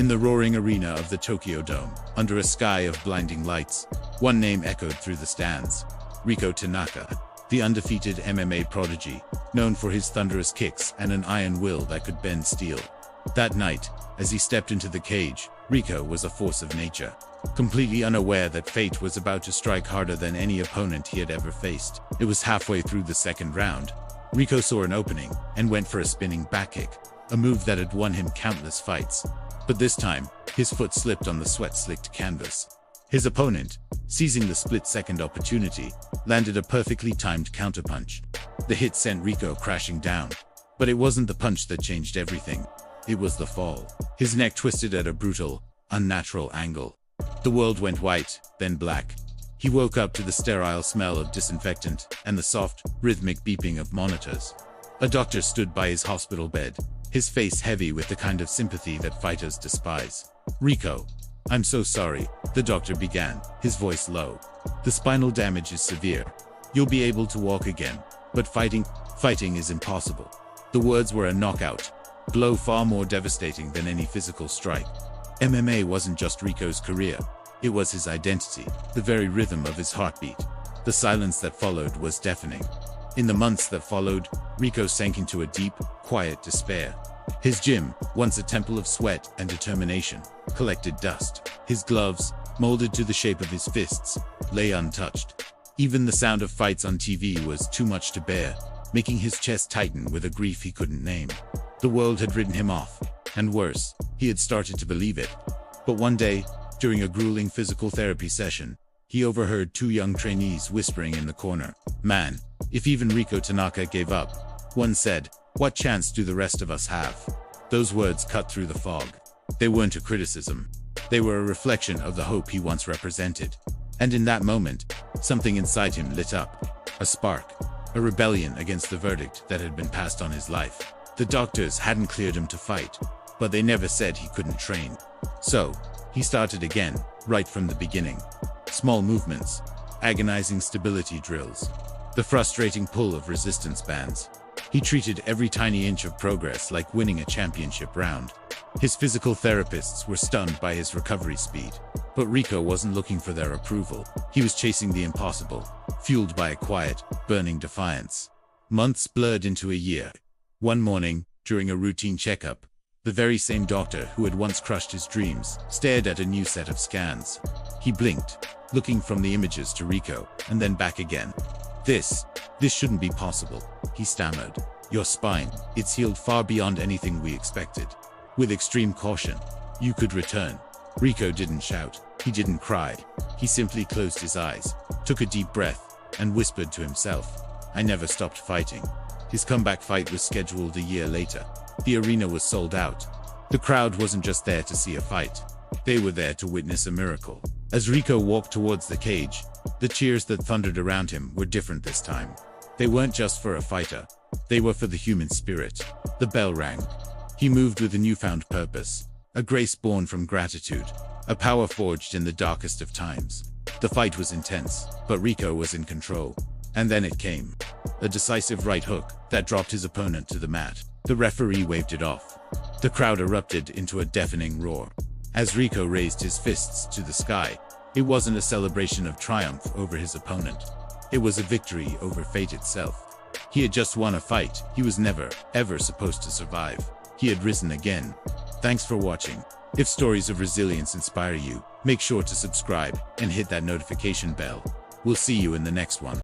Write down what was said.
In the roaring arena of the Tokyo Dome, under a sky of blinding lights, one name echoed through the stands: Riko Tanaka, the undefeated MMA prodigy, known for his thunderous kicks and an iron will that could bend steel. That night, as he stepped into the cage, Riko was a force of nature. Completely unaware that fate was about to strike harder than any opponent he had ever faced. It was halfway through the second round. Riko saw an opening and went for a spinning back kick, a move that had won him countless fights. But this time, his foot slipped on the sweat-slicked canvas. His opponent, seizing the split-second opportunity, landed a perfectly timed counterpunch. The hit sent Riko crashing down. But it wasn't the punch that changed everything. It was the fall. His neck twisted at a brutal, unnatural angle. The world went white, then black. He woke up to the sterile smell of disinfectant and the soft, rhythmic beeping of monitors. A doctor stood by his hospital bed, his face heavy with the kind of sympathy that fighters despise. "Riko, I'm so sorry," the doctor began, his voice low. "The spinal damage is severe. You'll be able to walk again, but fighting is impossible." The words were a knockout blow, far more devastating than any physical strike. MMA wasn't just Riko's career. It was his identity, the very rhythm of his heartbeat. The silence that followed was deafening. In the months that followed, Riko sank into a deep, quiet despair. His gym, once a temple of sweat and determination, collected dust. His gloves, molded to the shape of his fists, lay untouched. Even the sound of fights on TV was too much to bear, making his chest tighten with a grief he couldn't name. The world had written him off, and worse, he had started to believe it. But one day, during a grueling physical therapy session, he overheard two young trainees whispering in the corner. "Man, if even Riko Tanaka gave up," one said, "what chance do the rest of us have?" Those words cut through the fog. They weren't a criticism. They were a reflection of the hope he once represented. And in that moment, something inside him lit up. A spark. A rebellion against the verdict that had been passed on his life. The doctors hadn't cleared him to fight, but they never said he couldn't train. So, he started again, right from the beginning. Small movements, agonizing stability drills, the frustrating pull of resistance bands. He treated every tiny inch of progress like winning a championship round. His physical therapists were stunned by his recovery speed. But Riko wasn't looking for their approval. He was chasing the impossible, fueled by a quiet, burning defiance. Months blurred into a year. One morning, during a routine checkup, the very same doctor who had once crushed his dreams stared at a new set of scans. He blinked, looking from the images to Riko, and then back again. This shouldn't be possible," he stammered. "Your spine, it's healed far beyond anything we expected. With extreme caution, you could return." Riko didn't shout. He didn't cry. He simply closed his eyes, took a deep breath, and whispered to himself, "I never stopped fighting." His comeback fight was scheduled a year later. The arena was sold out. The crowd wasn't just there to see a fight. They were there to witness a miracle. As Riko walked towards the cage, the cheers that thundered around him were different this time. They weren't just for a fighter. They were for the human spirit. The bell rang. He moved with a newfound purpose, a grace born from gratitude, a power forged in the darkest of times. The fight was intense, but Riko was in control. And then it came. A decisive right hook that dropped his opponent to the mat. The referee waved it off. The crowd erupted into a deafening roar. As Riko raised his fists to the sky, it wasn't a celebration of triumph over his opponent. It was a victory over fate itself. He had just won a fight he was never, ever supposed to survive. He had risen again. Thanks for watching. If stories of resilience inspire you, make sure to subscribe and hit that notification bell. We'll see you in the next one.